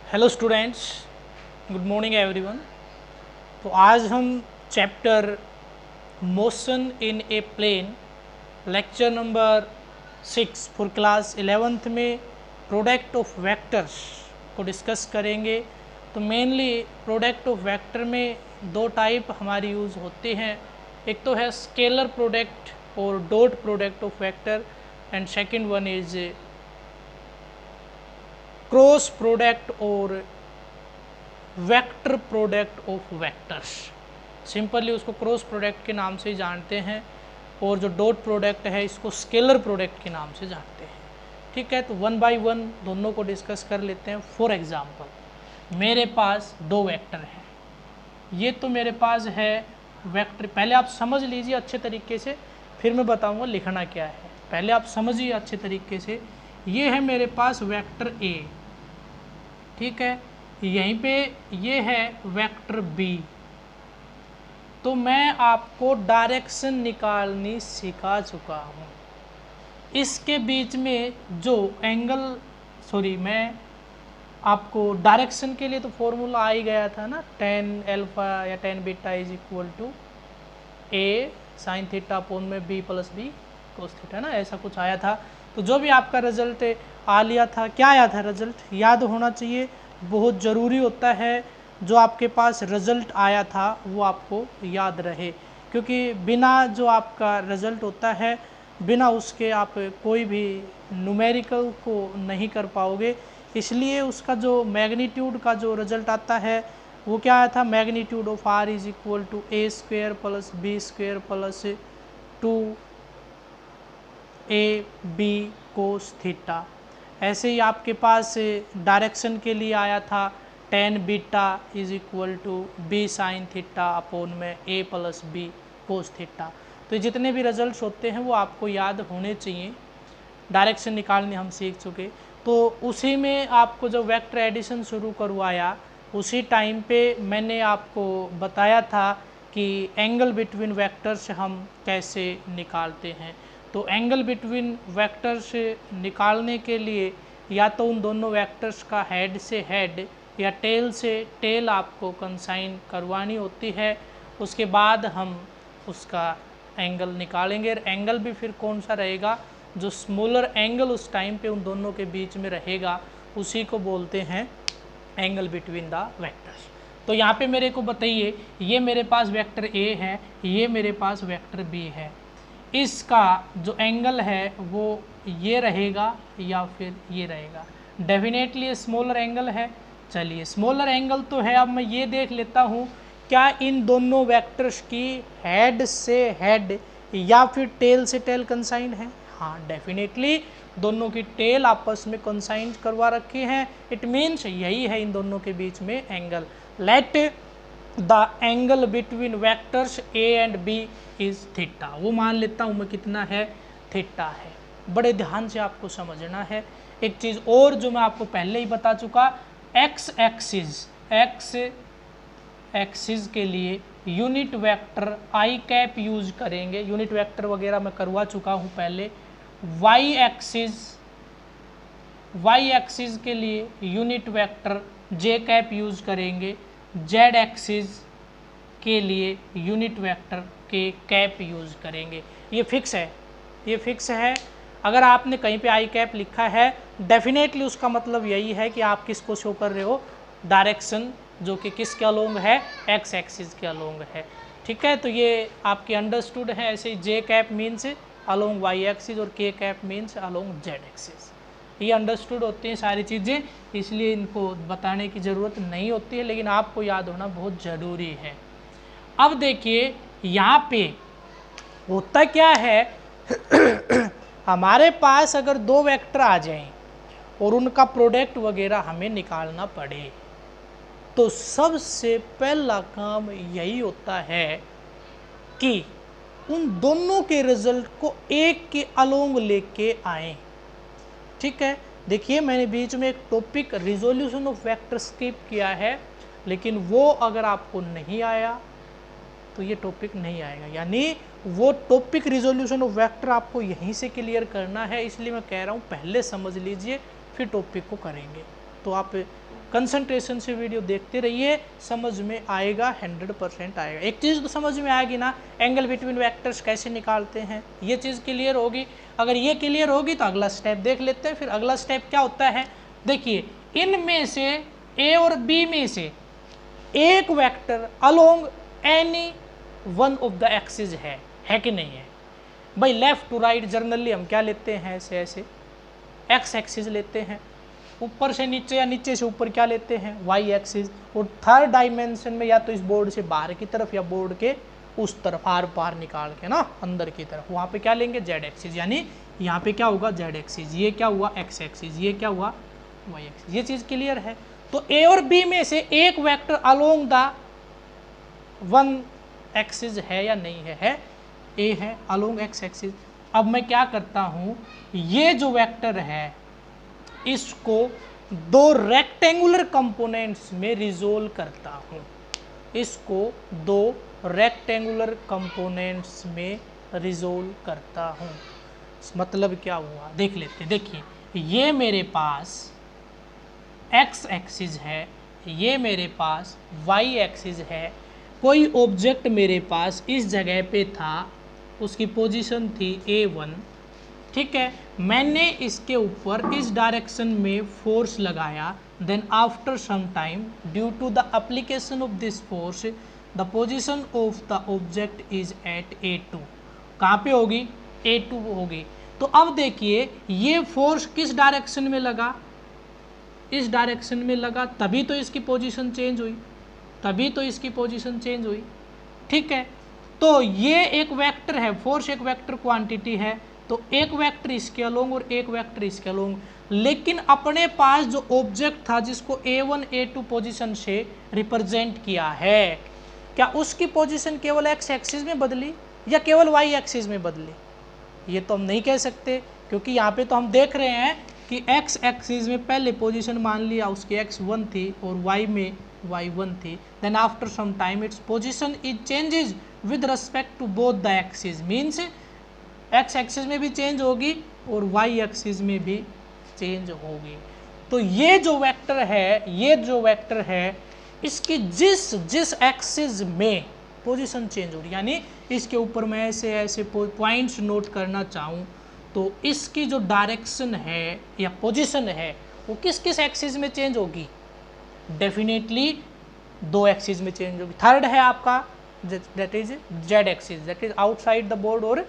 Hello students, good morning everyone. तो आज हम chapter motion in a plane lecture number 6 for class 11th में product of vectors को discuss करेंगे। तो मेनली प्रोडक्ट ऑफ वेक्टर में दो टाइप हमारी यूज़ होते हैं। एक तो है स्केलर प्रोडक्ट और dot product of vector and second one is cross product और vector product of vectors. Simply उसको क्रॉस प्रोडक्ट के नाम से जानते हैं और जो डॉट प्रोडक्ट है इसको स्केलर प्रोडक्ट के नाम से जानते हैं। ठीक है, तो वन बाय वन दोनों को डिस्कस कर लेते हैं। फॉर एग्जांपल मेरे पास दो वेक्टर हैं। ये तो मेरे पास है वेक्टर, पहले आप समझ लीजिए अच्छे तरीके से, फिर मैं बताऊंगा लिखना क्या है। पहले आप समझिए अच्छे तरीके से। ये है मेरे पास वेक्टर ए, ठीक है, यहीं पे ये है वेक्टर बी। तो मैं आपको डायरेक्शन निकालनी सिखा चुका हूँ। इसके बीच में जो एंगल, मैं आपको डायरेक्शन के लिए तो फॉर्मूला आ ही गया था ना, tan अल्फा या tan beta is equal to a sine theta upon में b plus B cos theta ना, ऐसा कुछ आया था। तो जो भी आपका रिजल्ट आ लिया था, क्या आया था रिजल्ट, याद होना चाहिए, बहुत ज़रूरी होता है जो आपके पास रिजल्ट आया था वो आपको याद रहे, क्योंकि बिना जो आपका रिजल्ट होता है, बिना उसके आप कोई भी न्यूमेरिकल को नहीं कर पाओगे। इसलिए उसका जो मैग्नीट्यूड का जो रिजल्ट आता है वो क्या आया था, magnitude of R is equal to A square plus B square plus 2ab cos theta. ऐसे ही आपके पास डायरेक्शन के लिए आया था tan beta is equal to B sine theta upon में a plus B cos theta. तो जितने भी रिजल्ट्स होते हैं वो आपको याद होने चाहिए। डायरेक्शन निकालने हम सीख चुके। तो उसी में आपको जब वेक्टर एडिशन शुरू करवाया उसी टाइम पे मैंने आपको बताया था कि एंगल बिटवीन वेक्टर्स हम कैसे निकालते हैं। तो एंगल बिटवीन वेक्टर्स निकालने के लिए या तो उन दोनों वेक्टर्स का हेड से हेड या टेल से टेल आपको कंसाइन करवानी होती है। उसके बाद हम उसका एंगल निकालेंगे। एंगल भी फिर कौन सा रहेगा, जो स्मॉलर एंगल उस टाइम पे उन दोनों के बीच में रहेगा उसी को बोलते हैं एंगल बिटवीन द वेक्टर्स। तो यहाँ पे मेरे को बताइए, ये मेरे पास वेक्टर ए है, ये मेरे पास वेक्टर बी है, इसका जो एंगल है वो ये रहेगा या फिर ये रहेगा। डेफिनेटली ये स्मॉलर एंगल है। चलिए स्मॉलर एंगल तो है, अब मैं ये देख लेता हूँ क्या इन दोनों वेक्टर्स की हेड से हेड या फिर टेल से टेल कंसाइंड है। हाँ, डेफिनेटली दोनों की टेल आपस में कंसाइन करवा रखी हैं। इट मीन्स यही है इन दोनों के बीच में angle. Let the angle between vectors A and B is theta. वो मान लेता हूँ मैं कितना है, थीटा है। बड़े ध्यान से आपको समझना है। एक चीज़ और जो मैं आपको पहले ही बता चुका, एक्स एक्सिस के लिए यूनिट वेक्टर आई कैप यूज करेंगे। यूनिट वेक्टर वगैरह मैं करवा चुका हूँ पहले। वाई एक्सिस के लिए यूनिट वेक्टर जे कैप यूज करेंगे। जेड एक्सिस के लिए यूनिट वेक्टर के कैप यूज करेंगे। ये फिक्स है। अगर आपने कहीं पे आई कैप लिखा है, डेफिनेटली उसका मतलब यही है कि आप किसको शो कर रहे हो, डायरेक्शन जो कि किसके अलोंग है, एक्स एक्सिस के अलोंग है। ठीक है, तो ये आपके अंडरस्टूड है। ऐसे ही j cap means along y axis और k cap means along z axis. ये अंडरस्टूड होती हैं सारी चीज़ें, इसलिए इनको बताने की ज़रूरत नहीं होती है, लेकिन आपको याद होना बहुत ज़रूरी है। अब देखिए यहाँ पे होता क्या है हमारे पास अगर दो वेक्टर आ जाएं और उनका प्रोडक्ट वगैरह हमें निकालना पड़े, तो सबसे पहला काम यही होता है कि उन दोनों के रिजल्ट को एक के अलोंग लेके आए। ठीक है, देखिए मैंने बीच में एक topic resolution of vector skip किया है, लेकिन वो अगर आपको नहीं आया तो ये टॉपिक नहीं आएगा। यानी वो टॉपिक रिजोल्यूशन ऑफ वेक्टर आपको यहीं से क्लियर करना है। इसलिए मैं कह रहा हूँ पहले समझ लीजिए फिर टॉपिक को करेंगे। तो आप कंसंट्रेशन से वीडियो देखते रहिए, समझ में आएगा, 100% आएगा। एक चीज़ तो समझ में आएगी ना, एंगल बिटवीन वेक्टर्स कैसे निकालते हैं, ये चीज़ क्लियर होगी। अगर ये क्लियर होगी तो अगला स्टेप देख लेते हैं। फिर अगला स्टेप क्या होता है, देखिए इनमें से ए और बी में से एक vector along any one of the axis है कि नहीं है। भाई लेफ्ट टू राइट जनरली हम क्या लेते हैं, ऐसे ऐसे एक्स एक्सिस लेते हैं, ऊपर से नीचे या नीचे से ऊपर क्या लेते हैं, वाई एक्सिस, और थर्ड डायमेंशन में या तो इस बोर्ड से बाहर की तरफ या बोर्ड के उस तरफ आर पार निकाल के ना अंदर की तरफ, वहाँ पे क्या लेंगे, जेड एक्सिस। यानी यहाँ पे क्या होगा, जेड एक्सिस, ये क्या हुआ, एक्स एक्सिस, ये क्या हुआ, वाई एक्सिस। ये चीज़ क्लियर है। तो ए और बी में से एक vector along the one axis है या नहीं है ए है, अलोंग एक्स एक्सिस। अब मैं क्या करता हूँ, ये जो वेक्टर है इसको दो रेक्टेंगुलर कंपोनेंट्स में रिजोल्व करता हूँ, इसको दो रेक्टेंगुलर कंपोनेंट्स में रिजोल्व करता हूँ। मतलब क्या हुआ देख लेते, देखिए ये मेरे पास एक्स एक्सिस है, ये मेरे पास वाई एक्सिस है। कोई ऑब्जेक्ट मेरे पास इस जगह पे था, उसकी पोजीशन थी A1, ठीक है। मैंने इसके ऊपर इस डायरेक्शन में फोर्स लगाया, then after some time due to the application of this force the position of the object is at A2। कहाँ पे होगी, A2 होगी। तो अब देखिए ये फोर्स किस डायरेक्शन में लगा, इस डायरेक्शन में लगा, तभी तो इसकी पोजीशन चेंज हुई, तभी तो इसकी पोजीशन चेंज हुई, ठीक है। तो ये एक वेक्टर है, फोर्स एक वेक्टर क्वांटिटी है, तो एक वेक्टर इसके अलोंग और एक वेक्टर इसके अलोंग। लेकिन अपने पास जो ऑब्जेक्ट था जिसको A1 A2 पोजीशन से रिप्रेजेंट किया है, क्या उसकी पोजीशन केवल एक्स एक्सिस में बदली या केवल वाई एक्सिस में बदली, ये तो हम नहीं कह सकते, क्योंकि यहाँ पे तो हम देख रहे हैं कि एक्स एक्सिस में पहले पोजीशन मान लिया उसकी x1 थी और y में y1 थी, then after some time its position is changes with respect to both the axis, means X axis में भी चेंज होगी और वाई एक्सिस में भी चेंज होगी। तो ये जो वेक्टर है, ये जो वेक्टर है, इसकी जिस एक्सिस में पोजीशन चेंज हो रही, यानी इसके ऊपर मैं ऐसे ऐसे पॉइंट्स नोट करना चाहूँ तो इसकी जो डायरेक्शन है या पोजीशन है वो किस किस एक्सिस में चेंज होगी, डेफिनेटली दो एक्सिस में चेंज होगी। थर्ड है आपका that is Z axis, that is outside the board और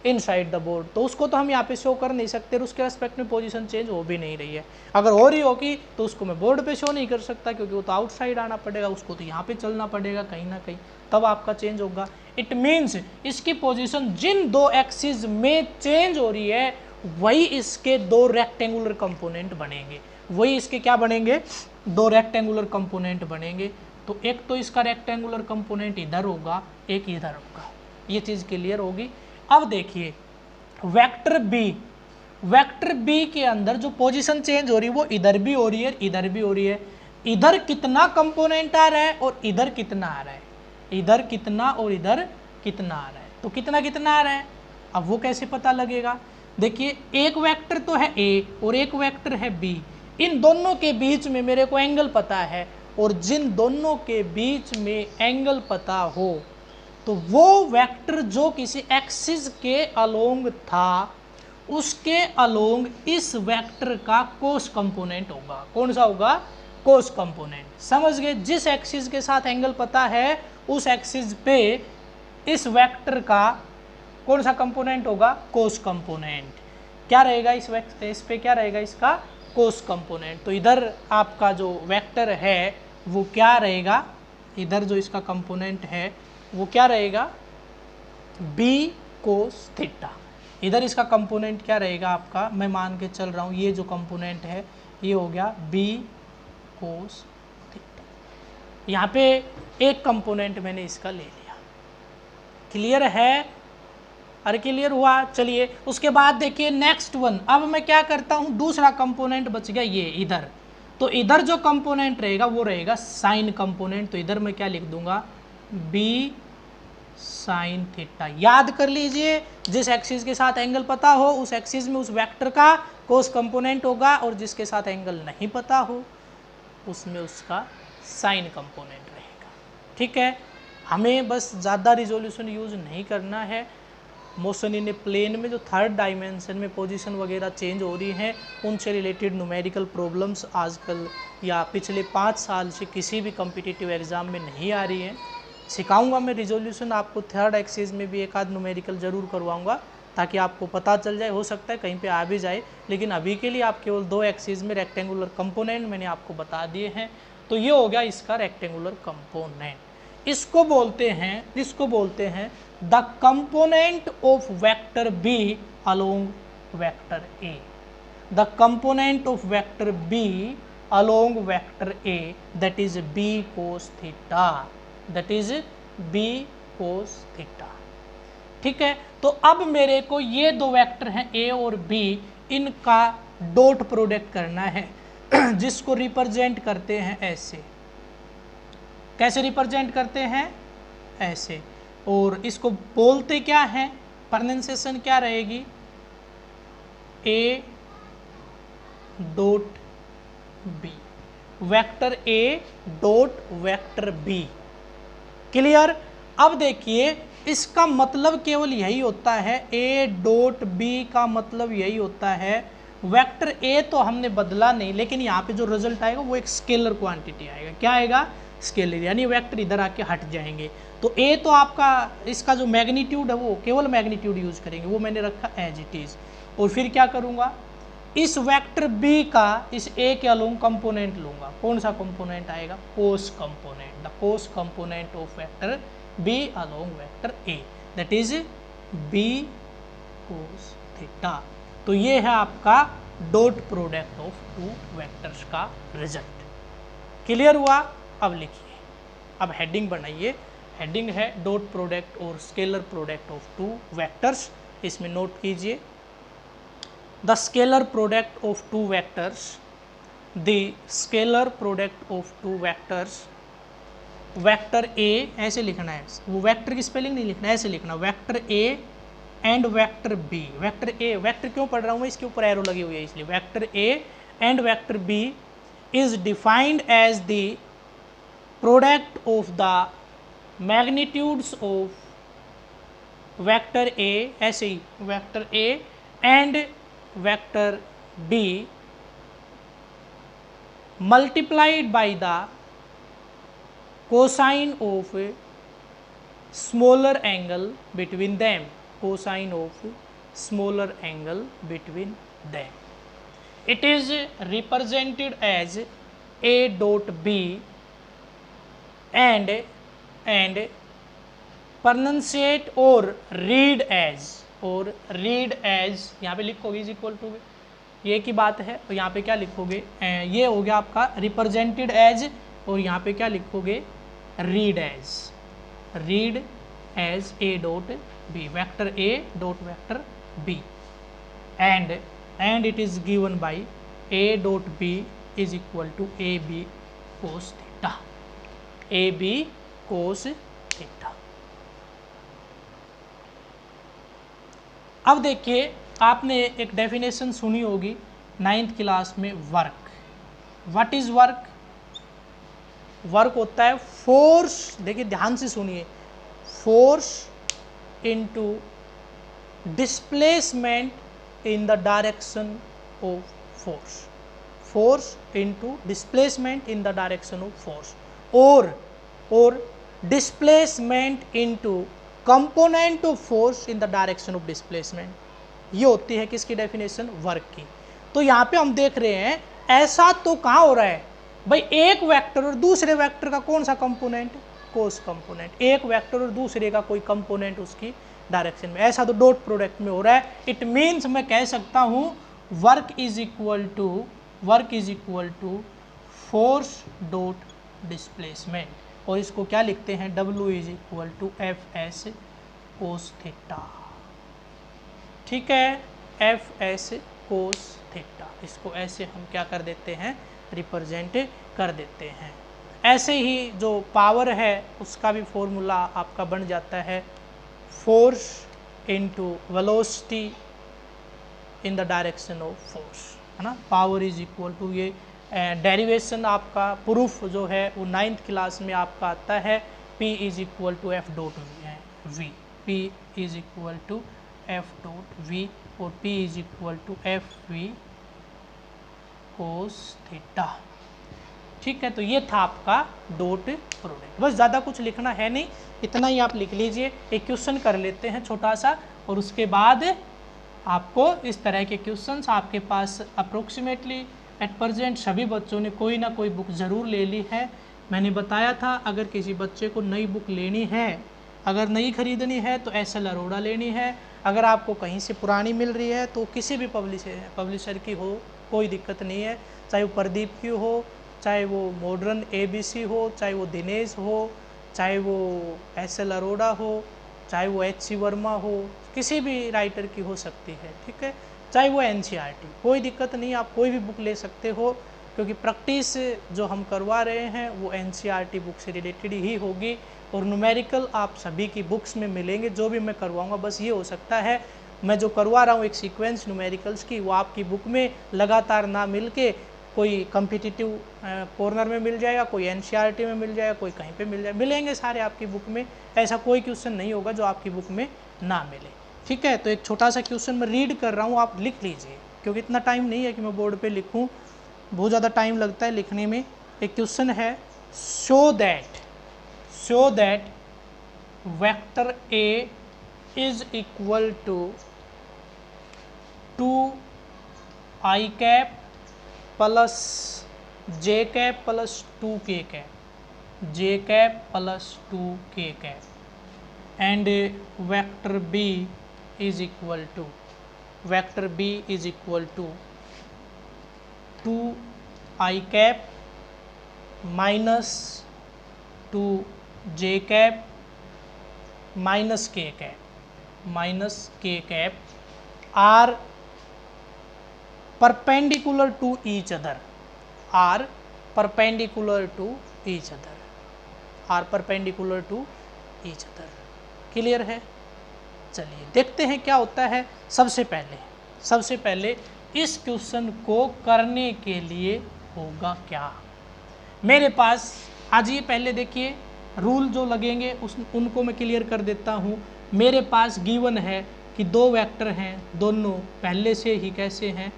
इनसाइड द बोर्ड। तो उसको तो हम यहाँ पे शो कर नहीं सकते, उसके रेस्पेक्ट में पोजीशन चेंज हो भी नहीं रही है। अगर हो रही होगी तो उसको मैं बोर्ड पे शो नहीं कर सकता, क्योंकि वो तो आउटसाइड आना पड़ेगा, उसको तो यहाँ पे चलना पड़ेगा कहीं ना कहीं, तब आपका चेंज होगा। इट मीन्स इसकी पोजीशन जिन दो एक्सिस में चेंज हो रही है वही इसके दो रेक्टेंगुलर कंपोनेंट बनेंगे, वही इसके क्या बनेंगे, दो रेक्टेंगुलर कंपोनेंट बनेंगे। तो एक तो इसका रेक्टेंगुलर कंपोनेंट इधर होगा, एक इधर होगा, ये चीज़ क्लियर होगी। अब देखिए वेक्टर बी के अंदर जो पोजीशन चेंज हो रही है वो इधर भी हो रही है, इधर भी हो रही है। इधर कितना कंपोनेंट आ रहा है और इधर कितना आ रहा है, इधर कितना और इधर कितना आ रहा है, तो कितना कितना आ रहा है। अब वो कैसे पता लगेगा, देखिए एक वेक्टर तो है ए और एक वेक्टर है बी, इन दोनों के बीच में मेरे को एंगल पता है, और जिन दोनों के बीच में एंगल पता हो तो वो वेक्टर जो किसी एक्सिस के अलोंग था उसके अलोंग इस वेक्टर का कोस कंपोनेंट होगा। कौन सा होगा, कोस कंपोनेंट। समझ गए, जिस एक्सिस के साथ एंगल पता है उस एक्सिस पे इस वेक्टर का कौन सा कंपोनेंट होगा, कोस कंपोनेंट। क्या रहेगा इस पे क्या रहेगा, इसका कोस कंपोनेंट। तो इधर आपका जो वेक्टर है वो क्या रहेगा, इधर जो इसका कंपोनेंट है वो क्या रहेगा, बी कोस थीटा। इधर इसका कंपोनेंट क्या रहेगा आपका, मैं मान के चल रहा हूँ ये जो कंपोनेंट है ये हो गया बी कोस थीटा। यहाँ पे एक कंपोनेंट मैंने इसका ले लिया, क्लियर है, अरे क्लियर हुआ। चलिए उसके बाद देखिए नेक्स्ट वन, अब मैं क्या करता हूँ, दूसरा कंपोनेंट बच गया ये इधर, तो इधर जो कंपोनेंट रहेगा वो रहेगा साइन कंपोनेंट। तो इधर मैं क्या लिख दूंगा, बी साइन थीटा। याद कर लीजिए, जिस एक्सिस के साथ एंगल पता हो उस एक्सिस में उस वेक्टर का कोस कंपोनेंट होगा, और जिसके साथ एंगल नहीं पता हो उसमें उसका साइन कंपोनेंट रहेगा। ठीक है, हमें बस ज़्यादा रिजोल्यूशन यूज़ नहीं करना है। मोशन इन ए प्लेन में जो थर्ड डायमेंशन में पोजीशन वगैरह चेंज हो रही हैं, उनसे रिलेटेड न्यूमेरिकल प्रॉब्लम्स आजकल या पिछले 5 साल से किसी भी कॉम्पिटिटिव एग्ज़ाम में नहीं आ रही हैं। सिखाऊंगा मैं रिजोल्यूशन, आपको थर्ड एक्सिस में भी एक आध न्यूमेरिकल ज़रूर करवाऊंगा ताकि आपको पता चल जाए। हो सकता है कहीं पे आ भी जाए, लेकिन अभी के लिए आप केवल 2 एक्सिस में रेक्टेंगुलर कंपोनेंट मैंने आपको बता दिए हैं। तो ये हो गया इसका रेक्टेंगुलर कंपोनेंट। इसको बोलते हैं the component of vector B along vector A. The component of vector B along vector A, that is B cos theta, that is B cos theta. ठीक है, तो अब मेरे को ये 2 वेक्टर हैं ए और बी, इनका डॉट प्रोडक्ट करना है जिसको रिप्रेजेंट करते हैं ऐसे। कैसे रिप्रेजेंट करते हैं? ऐसे। और इसको बोलते क्या है, प्रोनाउंसिएशन क्या रहेगी? A dot B, vector A dot vector B. Clear? अब देखिए इसका मतलब केवल यही होता है, ए डॉट बी का मतलब यही होता है, वेक्टर ए तो हमने बदला नहीं, लेकिन यहाँ पे जो रिजल्ट आएगा वो एक स्केलर क्वांटिटी आएगा। क्या आएगा? स्केलर, यानी वेक्टर इधर आके हट जाएंगे। तो ए तो आपका इसका जो मैग्नीट्यूड है वो केवल मैग्नीट्यूड यूज करेंगे, वो मैंने रखा एज इट इज। और फिर क्या करूँगा, इस वेक्टर बी का इस ए के अलोंग कंपोनेंट लूँगा। कौन सा कंपोनेंट आएगा? Cos component. The cos component of vector B along vector A, that is B cos theta. तो ये है आपका डॉट प्रोडक्ट ऑफ 2 वेक्टर्स का रिजल्ट। क्लियर हुआ? अब लिखिए, अब हेडिंग बनाइए। हेडिंग है डॉट प्रोडक्ट और स्केलर प्रोडक्ट ऑफ 2 वेक्टर्स। इसमें नोट कीजिए, the scalar product of 2 vectors, the scalar product of 2 vectors, vector a ऐसे लिखना है, वो वेक्टर की स्पेलिंग नहीं लिखना, ऐसे लिखना, vector A and vector B. Vector A, vector क्यों पढ़ रहा हूँ मैं, इसके ऊपर एरो लगी हुई है इसलिए। Vector A and vector B is defined as the product of the magnitudes of vector a, ऐसे ही vector A and vector b multiplied by the cosine of smaller angle between them, cosine of smaller angle between them. It is represented as a dot b and pronunciate or read as यहाँ पे लिखोगे is equal to, ये की बात है। और यहाँ पे क्या लिखोगे, ये हो गया आपका रिप्रेजेंटेड एज, और यहाँ पे क्या लिखोगे, read as A dot B, vector A dot vector B, and it is given by A dot B is equal to A B cos theta, A B cos theta. अब देखिए, आपने एक definition सुनी होगी 9th क्लास में, work. What is work? Work होता है force, देखिए ध्यान से सुनिए, force into displacement in the direction of force, force into displacement in the direction of force, और displacement into component of force in the direction of displacement. ये होती है किसकी डेफिनेशन? वर्क की। तो यहाँ पे हम देख रहे हैं ऐसा तो कहाँ हो रहा है भाई, एक वेक्टर और दूसरे वेक्टर का कौन सा कंपोनेंट? कोस कंपोनेंट। एक वेक्टर और दूसरे का कोई कंपोनेंट उसकी डायरेक्शन में, ऐसा तो डॉट प्रोडक्ट में हो रहा है। इट मीन्स मैं कह सकता हूँ work is equal to force dot displacement, और इसको क्या लिखते हैं, W is equal to F S cos theta. ठीक है, एफ एस कोस थीटा, इसको ऐसे हम क्या कर देते हैं, रिप्रेजेंट कर देते हैं। ऐसे ही जो पावर है उसका भी फॉर्मूला आपका बन जाता है, force into velocity in the direction of force, है ना। पावर इज इक्वल टू, ये डेरिवेशन आपका प्रूफ जो है वो 9th क्लास में आपका आता है, P is equal to F dot V, P is equal to F dot V और P is equal to F V cos theta. ठीक है, तो ये था आपका डॉट प्रोडक्ट। बस ज़्यादा कुछ लिखना है नहीं, इतना ही आप लिख लीजिए। एक क्वेश्चन कर लेते हैं छोटा सा, और उसके बाद आपको इस तरह के क्वेश्चंस आपके पास अप्रोक्सीमेटली एट प्रेजेंट सभी बच्चों ने कोई ना कोई बुक ज़रूर ले ली है। मैंने बताया था अगर किसी बच्चे को नई बुक लेनी है, अगर नई खरीदनी है तो एस.एल. अरोड़ा लेनी है। अगर आपको कहीं से पुरानी मिल रही है तो किसी भी पब्लिशर की हो, कोई दिक्कत नहीं है, चाहे वो प्रदीप की हो, चाहे वो मॉडर्न ABC हो, चाहे वो दिनेश हो, चाहे वो एस.एल. अरोड़ा हो, चाहे वो H.C. वर्मा हो, किसी भी राइटर की हो सकती है। ठीक है, चाहे वो NCERT, कोई दिक्कत नहीं, आप कोई भी बुक ले सकते हो, क्योंकि प्रैक्टिस जो हम करवा रहे हैं वो NCERT बुक से रिलेटेड ही होगी, और न्यूमेरिकल आप सभी की बुक्स में मिलेंगे जो भी मैं करवाऊँगा। बस ये हो सकता है मैं जो करवा रहा हूँ एक सीक्वेंस न्यूमेरिकल्स की, वो आपकी बुक में लगातार ना मिल के कोई कम्पिटिटिव कॉर्नर में मिल जाएगा, कोई NCERT में मिल जाएगा, कोई कहीं पे मिल जाएगा, मिलेंगे सारे आपकी बुक में। ऐसा कोई क्वेश्चन नहीं होगा जो आपकी बुक में ना मिले। ठीक है, तो एक छोटा सा क्वेश्चन मैं रीड कर रहा हूँ, आप लिख लीजिए, क्योंकि इतना टाइम नहीं है कि मैं बोर्ड पे लिखूँ, बहुत ज़्यादा टाइम लगता है लिखने में। एक क्वेश्चन है, show that vector A is equal to 2i cap plus j cap plus 2k cap, j cap plus 2k cap, and vector B is equal to 2i cap minus 2j cap minus k cap are perpendicular to each other, clear है? चलिए देखते हैं क्या होता है। सबसे पहले इस क्वेश्चन को करने के लिए होगा क्या, मेरे पास आज ये पहले देखिए रूल जो लगेंगे उनको मैं क्लियर कर देता हूँ। मेरे पास गिवन है कि दो वेक्टर हैं, दोनों पहले से ही कैसे हैं,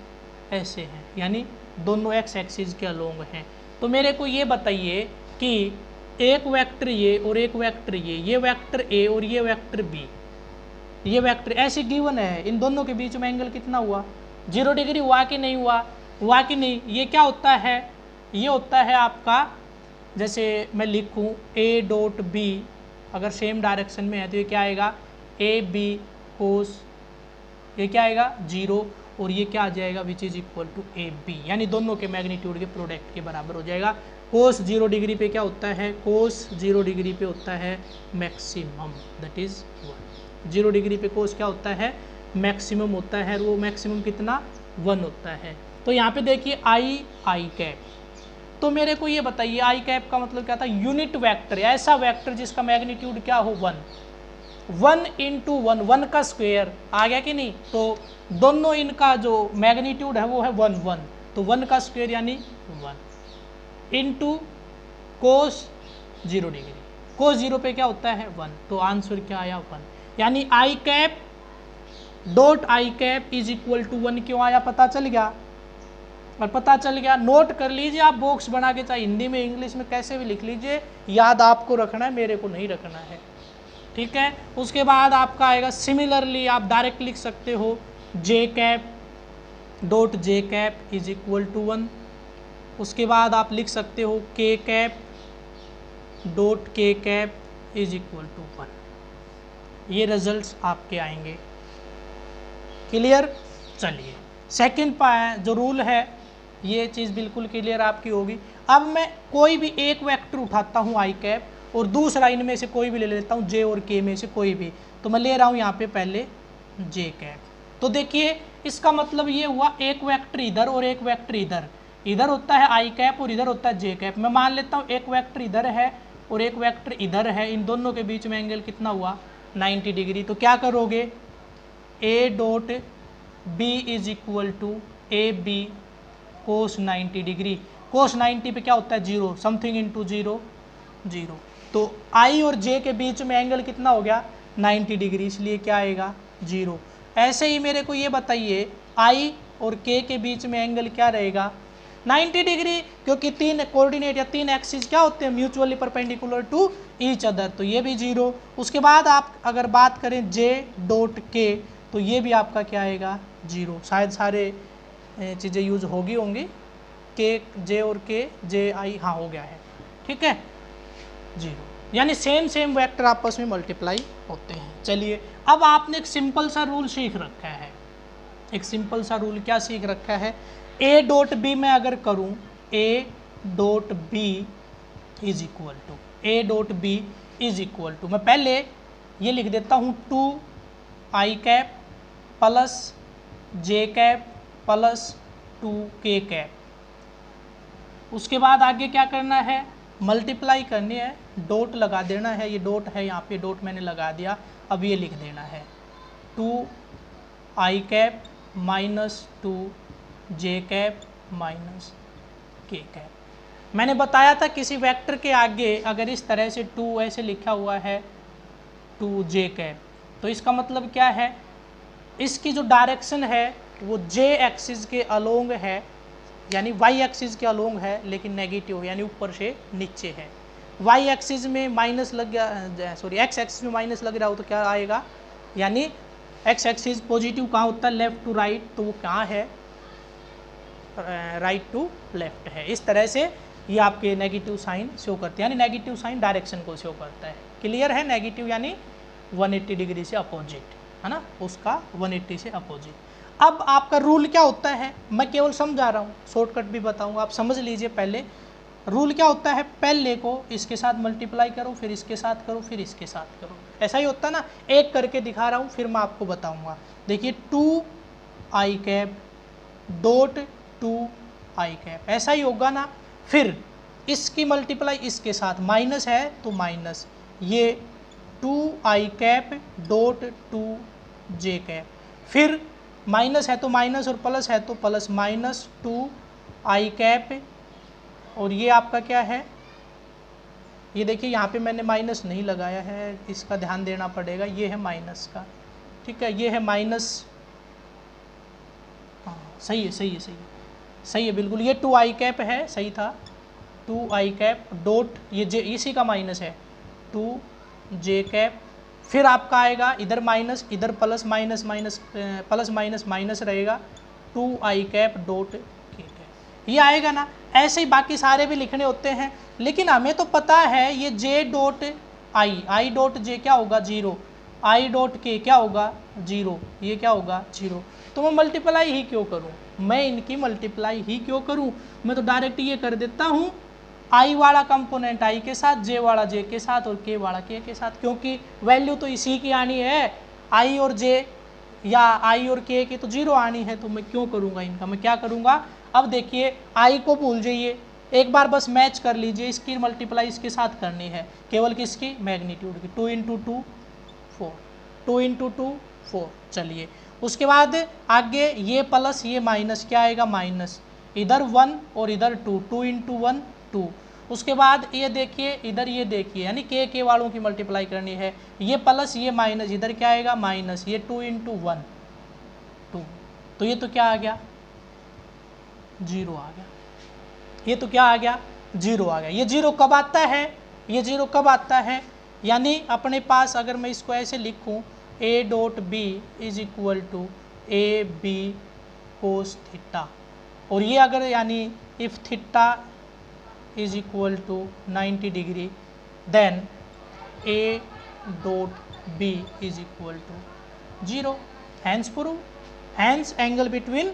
ऐसे हैं, यानी दोनों एक्स एक्सिस के अलोंग हैं। तो मेरे को ये बताइए कि एक वेक्टर ये और एक वेक्टर ये वेक्टर A और ये वेक्टर B, ये वेक्टर ऐसे गिवन है, इन दोनों के बीच में एंगल कितना हुआ, 0 डिग्री हुआ कि नहीं हुआ कि नहीं। ये क्या होता है, ये होता है आपका, जैसे मैं लिखूं A डॉट B, अगर सेम डायरेक्शन में है तो ये क्या आएगा, AB कोस, ये क्या आएगा 0, और ये क्या आ जाएगा which is equal to AB, यानी दोनों के मैग्नीट्यूड के प्रोडक्ट के बराबर हो जाएगा। कोस 0 डिग्री पे क्या होता है, कोस 0 डिग्री पे होता है मैक्सिमम, दैट इज 1। 0 डिग्री पे कोस क्या होता है, मैक्सिमम होता है, वो मैक्सिमम कितना 1 होता है। तो यहाँ पे देखिए आई कैप, तो मेरे को ये बताइए आई कैप का मतलब क्या था, यूनिट वेक्टर, ऐसा वेक्टर जिसका मैग्नीट्यूड क्या हो 1 इंटू 1 का स्क्वायर आ गया कि नहीं। तो दोनों इनका जो मैग्नीट्यूड है वो है 1, तो 1 का स्क्वायर यानी 1 इंटू कोस 0 डिग्री, कोस 0 पे क्या होता है 1, तो आंसर क्या आया 1, यानी i cap dot i cap is equal to 1 क्यों आया, पता चल गया। और पता चल गया, नोट कर लीजिए आप बॉक्स बना के, चाहे हिंदी में इंग्लिश में कैसे भी लिख लीजिए, याद आपको रखना है, मेरे को नहीं रखना है। ठीक है, उसके बाद आपका आएगा सिमिलरली, आप डायरेक्ट लिख सकते हो j cap dot j cap is equal to 1। उसके बाद आप लिख सकते हो k cap dot k cap is equal to 1। ये रिजल्ट्स आपके आएंगे, क्लियर। चलिए सेकंड जो रूल है ये चीज़ बिल्कुल क्लियर आपकी होगी। अब मैं कोई भी एक वेक्टर उठाता हूँ आई कैप और दूसरा इनमें से कोई भी ले लेता हूँ जे और के में से कोई भी, तो मैं ले रहा हूँ यहाँ पे पहले जे कैप। तो देखिए इसका मतलब ये हुआ एक वेक्टर इधर और एक वेक्टर इधर, इधर होता है आई कैप और इधर होता है जे कैप। मैं मान लेता हूँ एक वेक्टर इधर है और एक वेक्टर इधर है, इन दोनों के बीच में एंगल कितना हुआ 90 डिग्री। तो क्या करोगे, a dot B is equal to A B cos 90 degree. Cos 90 पे क्या होता है 0, समथिंग इंटू 0 0। तो आई और जे के बीच में एंगल कितना हो गया 90 डिग्री, इसलिए क्या आएगा 0। ऐसे ही मेरे को ये बताइए आई और के के बीच में एंगल क्या रहेगा 90 डिग्री, क्योंकि तीन कोऑर्डिनेट या तीन एक्सिस क्या होते हैं mutually perpendicular to each other, तो ये भी 0। उसके बाद आप अगर बात करें जे डॉट के, तो ये भी आपका क्या आएगा 0। शायद सारे चीज़ें यूज होंगी के जे और के जे आई, हाँ हो गया है, ठीक है 0। यानी सेम वेक्टर आपस में मल्टीप्लाई होते हैं। चलिए अब आपने एक सिंपल सा रूल सीख रखा है, एक सिंपल सा रूल क्या सीख रखा है, ए डॉट बी में अगर करूं A dot B is equal to A dot B is equal to, मैं पहले ये लिख देता हूं 2 I cap plus J cap plus 2 K cap. उसके बाद आगे क्या करना है मल्टीप्लाई करनी है, डॉट लगा देना है, ये डॉट है यहाँ पे डॉट मैंने लगा दिया। अब ये लिख देना है 2 I cap minus 2 J cap minus के कैप। मैंने बताया था किसी वेक्टर के आगे अगर इस तरह से 2 ऐसे लिखा हुआ है 2 जे कैप, तो इसका मतलब क्या है, इसकी जो डायरेक्शन है वो जे एक्सिस के अलोंग है, यानी वाई एक्सिस के अलोंग है, लेकिन नेगेटिव यानी ऊपर से नीचे है। वाई एक्सिस में माइनस लग गया, सॉरी एक्स एक्सिस में माइनस लग रहा हो तो क्या आएगा, यानी एक्स एक्सिस पॉजिटिव कहाँ होता है लेफ्ट टू राइट, तो वो कहाँ है राइट टू लेफ्ट है। इस तरह से ये आपके नेगेटिव साइन शो करते हैं, यानी नेगेटिव साइन डायरेक्शन को शो करता है। क्लियर है, नेगेटिव यानी 180 डिग्री से अपोजिट है ना, उसका 180 से अपोजिट। अब आपका रूल क्या होता है, मैं केवल समझा रहा हूँ, शॉर्टकट भी बताऊँगा, आप समझ लीजिए। पहले रूल क्या होता है, पहले को इसके साथ मल्टीप्लाई करो, फिर इसके साथ करो, फिर इसके साथ करो, ऐसा ही होता है ना। एक करके दिखा रहा हूँ, फिर मैं आपको बताऊँगा। देखिए 2 I cap dot 2 I cap, ऐसा ही होगा ना। फिर इसकी मल्टीप्लाई इसके साथ, माइनस है तो माइनस, ये 2 I cap dot 2 J cap, फिर माइनस है तो माइनस और प्लस है तो प्लस, माइनस 2 आई कैप, और ये आपका क्या है, ये देखिए यहाँ पे मैंने माइनस नहीं लगाया है, इसका ध्यान देना पड़ेगा, ये है माइनस का, ठीक है, ये है माइनस, हाँ सही है सही है सही है सही है बिल्कुल, ये 2 आई कैप है, सही था 2 आई कैप डॉट ये जे, इसी का माइनस है 2 जे कैप, फिर आपका आएगा इधर माइनस इधर plus, minus minus plus minus minus रहेगा 2 I cap dot k cap, ये आएगा ना। ऐसे ही बाकी सारे भी लिखने होते हैं, लेकिन हमें तो पता है ये J dot I dot J क्या होगा 0, आई डॉट के क्या होगा 0, ये क्या होगा 0, तो मैं मल्टीप्लाई ही क्यों करूं, मैं इनकी मल्टीप्लाई ही क्यों करूं, मैं तो डायरेक्ट ये कर देता हूं आई वाला कंपोनेंट आई के साथ, जे वाला जे के साथ और के वाला के साथ, क्योंकि वैल्यू तो इसी की आनी है, आई और जे या आई और के की तो 0 आनी है, तो मैं क्यों करूँगा इनका, मैं क्या करूँगा। अब देखिए आई को भूल जाइए, एक बार बस मैच कर लीजिए, इसकी मल्टीप्लाई इसके साथ करनी है, केवल किसकी मैग्नीट्यूड की, 2 × 2 4, 2 × 2 4। चलिए उसके बाद आगे ये प्लस ये माइनस, क्या आएगा माइनस, इधर 1 और इधर 2, 2 × 1 2। उसके बाद ये देखिए इधर ये देखिए, यानी के वालों की मल्टीप्लाई करनी है, ये प्लस ये माइनस, इधर क्या आएगा माइनस, ये 2 × 1 2, तो ये तो क्या आ गया 0 आ गया, ये तो क्या आ गया 0 आ गया। ये 0 कब आता है, ये 0 कब आता है, यानी अपने पास अगर मैं इसको ऐसे लिखूं A dot B is equal to A B cos theta, और ये अगर यानी if theta is equal to 90 degree, then A dot B is equal to 0, hence prove, hence angle between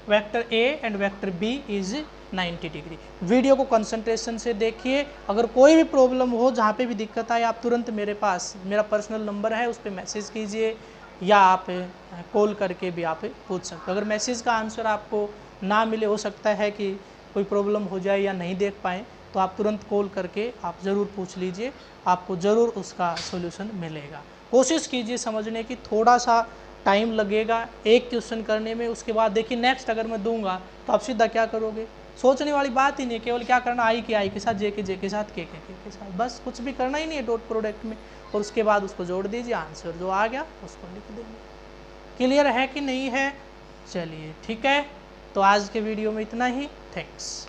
vector A and vector B is 90 degree. Video को concentration से देखिए, अगर कोई भी प्रॉब्लम हो, जहाँ पे भी दिक्कत आए, आप तुरंत मेरे पास, मेरा पर्सनल नंबर है, उस पर मैसेज कीजिए या आप कॉल करके भी आप पूछ सकते हो। अगर मैसेज का आंसर आपको ना मिले, हो सकता है कि कोई प्रॉब्लम हो जाए या नहीं देख पाएँ, तो आप तुरंत कॉल करके आप ज़रूर पूछ लीजिए, आपको ज़रूर उसका सॉल्यूशन मिलेगा। कोशिश कीजिए समझने की, थोड़ा सा टाइम लगेगा एक क्वेश्चन करने में, उसके बाद देखिए नेक्स्ट अगर मैं दूंगा तो आप सीधा क्या करोगे सोचने वाली बात ही नहीं है, केवल क्या करना, आई के आई के साथ, जे के साथ, के साथ, बस कुछ भी करना ही नहीं है डॉट प्रोडक्ट में, और उसके बाद उसको जोड़ दीजिए, आंसर जो आ गया उसको लिख देंगे। क्लियर है कि नहीं है? चलिए ठीक है, तो आज के वीडियो में इतना ही, थैंक्स।